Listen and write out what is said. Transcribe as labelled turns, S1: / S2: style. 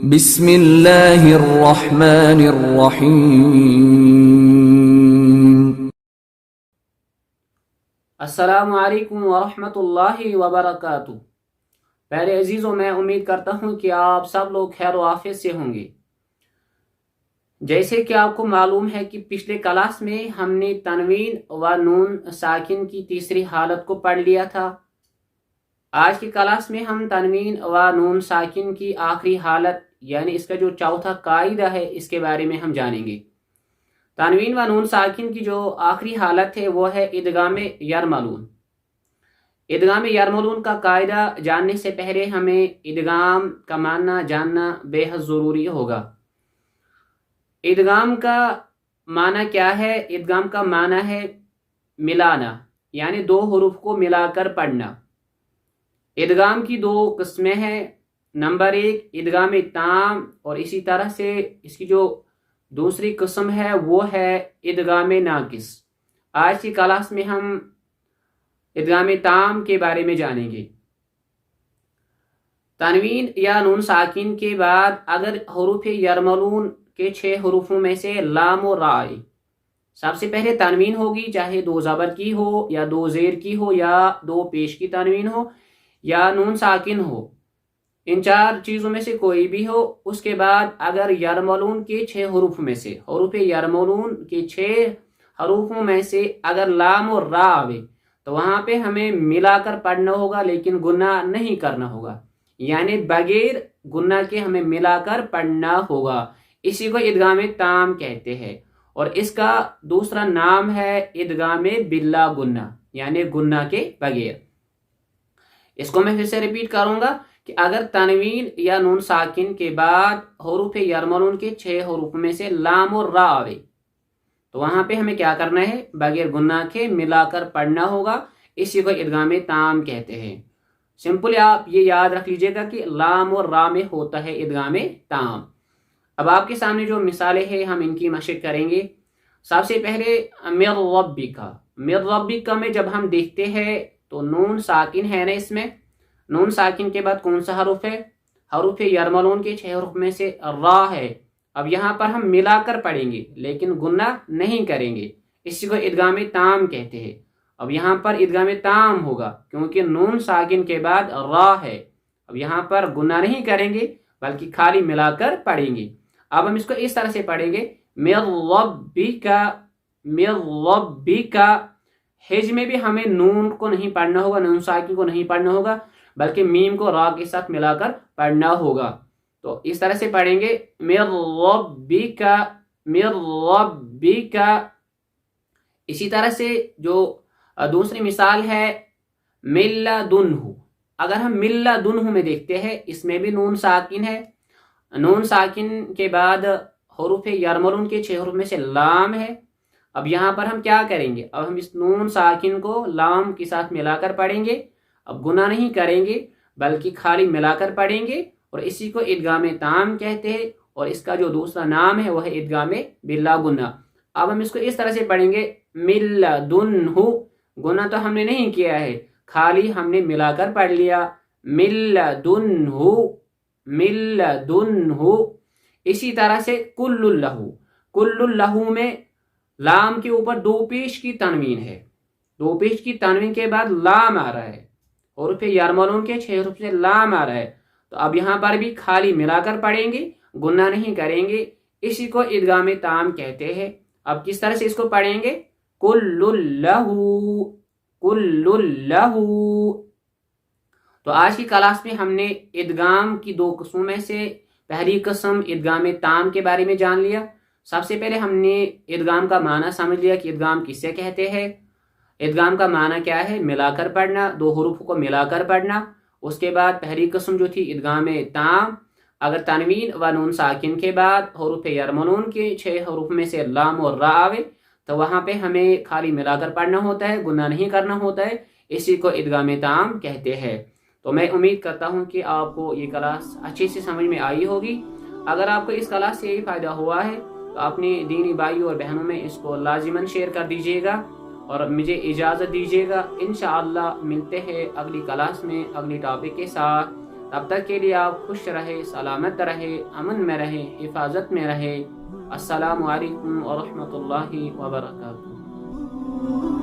S1: بسم اللہ الرحمن الرحیم۔
S2: السلام علیکم ورحمۃ اللہ وبرکاتہ۔ پہلے عزیزوں، میں امید کرتا ہوں کہ آپ سب لوگ خیر و عافیت سے ہوں گے۔ جیسے کہ آپ کو معلوم ہے کہ پچھلے کلاس میں ہم نے تنوین و نون ساکن کی تیسری حالت کو پڑھ لیا تھا۔ آج کی کلاس میں ہم تنوین و نون ساکن کی آخری حالت یعنی اس کا جو چوتھا قاعدہ ہے اس کے بارے میں ہم جانیں گے۔ تنوین و نون ساکن کی جو آخری حالت ہے وہ ہے ادغام یرملون۔ ادغام یرملون کا قاعدہ جاننے سے پہلے ہمیں ادغام کا معنی جاننا بے حد ضروری ہوگا۔ ادغام کا معنی کیا ہے؟ ادغام کا معنی ہے ملانا، یعنی دو حروف کو ملا کر پڑھنا۔ ادغام کی دو قسمیں ہیں۔ نمبر ایک ادغام تام، اور اسی طرح سے اس کی جو دوسری قسم ہے وہ ہے ادغام ناقص۔ آج کی کلاس میں ہم ادغام تام کے بارے میں جانیں گے۔ تنوین یا نون ساکن کے بعد اگر حروف یرملون کے 6 حروفوں میں سے لام و را آئے، سب سے پہلے تنوین ہوگی، چاہے 2 زبر کی ہو یا 2 زیر کی ہو یا 2 پیش کی تنوین ہو یا نون ساکن ہو، ان 4 چیزوں میں سے کوئی بھی ہو۔ اس کے بعد اگر یرملون کے 6 حروف میں سے حروف یرملون کے 6 حروفوں میں سے اگر لام و را آئے تو وہاں پہ ہمیں ملا کر پڑھنا ہوگا، لیکن گناہ نہیں کرنا ہوگا، یعنی بغیر گناہ کے ہمیں ملا کر پڑھنا ہوگا۔ اسی کو ادغام تام کہتے ہیں، اور اس کا دوسرا نام ہے ادغام بلا گناہ، یعنی گناہ کے بغیر۔ اس کو میں پھر سے ریپیٹ کروں گا کہ اگر تنوین یا نون ساکن کے بعد حروف یرملون کے 6 حروف میں سے لام و را آئے تو وہاں پہ ہمیں کیا کرنا ہے؟ بغیر گناہ کے ملا کر پڑھنا ہوگا۔ اسی کو ادغام تام کہتے ہیں۔ سمپل آپ یہ یاد رکھ لیجئے گا کہ لام و را میں ہوتا ہے ادغام تام۔ اب آپ کے سامنے جو مثالیں ہیں ہم ان کی مشق کریں گے۔ سب سے پہلے من ربک، من ربک میں جب ہم دیکھتے ہیں تو نون ساکن ہے نا، اس میں نون ساکن کے بعد کون سا حرف ہے؟ حروف یرملون کے 6 حروف میں سے را ہے۔ اب یہاں پر ہم ملا کر پڑھیں گے لیکن گناہ نہیں کریں گے، اسی کو ادغام تام کہتے ہیں۔ اب یہاں پر ادغام تام ہوگا کیونکہ نون ساکن کے بعد را ہے۔ اب یہاں پر گناہ نہیں کریں گے بلکہ خالی ملا کر پڑھیں گے۔ اب ہم اس کو اس طرح سے پڑھیں گے، من ربک، من ربک۔ ہج میں بھی ہمیں نون کو نہیں پڑھنا ہوگا، نون ساکن کو نہیں پڑھنا ہوگا، بلکہ میم کو را کے ساتھ ملا کر پڑھنا ہوگا۔ تو اس طرح سے پڑھیں گے، من ربک، من ربک۔ اسی طرح سے جو دوسری مثال ہے من لدنہ، اگر ہم من لدنہ میں دیکھتے ہیں اس میں بھی نون ساکن ہے۔ نون ساکن کے بعد حروف یرملون کے 6 حروف میں سے لام ہے۔ اب یہاں پر ہم کیا کریں گے؟ اب ہم اس نون ساکن کو لام کے ساتھ ملا کر پڑھیں گے۔ اب گناہ نہیں کریں گے بلکہ خالی ملا کر پڑھیں گے، اور اسی کو ادغام تام کہتے ہیں، اور اس کا جو دوسرا نام ہے وہ ہے ادغام بلا گناہ۔ اب ہم اس کو اس طرح سے پڑھیں گے، من لدنہ، گناہ تو ہم نے نہیں کیا ہے، خالی ہم نے ملا کر پڑھ لیا، من لدنہ، من لدنہ۔ اسی طرح سے کل لہ، کل لہ میں لام کے اوپر 2 پیش کی تنوین ہے، 2 پیش کی تنوین کے بعد لام آ رہا ہے، حروف یرملون کے 6 حروف سے لام آ رہا ہے، تو اب یہاں پر بھی خالی ملا کر پڑھیں گے، گناہ نہیں کریں گے، اسی کو ادغام تام کہتے ہیں۔ اب کس طرح سے اس کو پڑھیں گے؟ کل لہ، کل لہ۔ تو آج کی کلاس میں ہم نے ادغام کی 2 قسموں میں سے پہلی قسم ادغام تام کے بارے میں جان لیا۔ سب سے پہلے ہم نے ادغام کا معنی سمجھ لیا کہ ادغام کسے کہتے ہیں۔ ادغام کا معنی کیا ہے؟ ملا کر پڑھنا، 2 حروف کو ملا کر پڑھنا۔ اس کے بعد پہلی قسم جو تھی ادغام تام، اگر تنوین و نون ساکن کے بعد حروف یرملون کے 6 حروف میں سے لام اور را آوے تو وہاں پہ ہمیں خالی ملا کر پڑھنا ہوتا ہے، گناہ نہیں کرنا ہوتا ہے، اسی کو ادغام تام کہتے ہیں۔ تو میں امید کرتا ہوں کہ آپ کو یہ کلاس اچھے سے سمجھ میں آئی ہوگی۔ اگر آپ کو اس کلاس سے یہی فائدہ ہوا ہے تو اپنے دینی بھائیوں اور بہنوں میں اس کو لازماً شیئر کر دیجیے گا، اور مجھے اجازت دیجیے گا۔ انشاءاللہ ملتے ہیں اگلی کلاس میں اگلی ٹاپک کے ساتھ۔ تب تک کے لیے آپ خوش رہے، سلامت رہے، امن میں رہے، حفاظت میں رہے۔ السلام علیکم ورحمۃ اللہ وبرکاتہ۔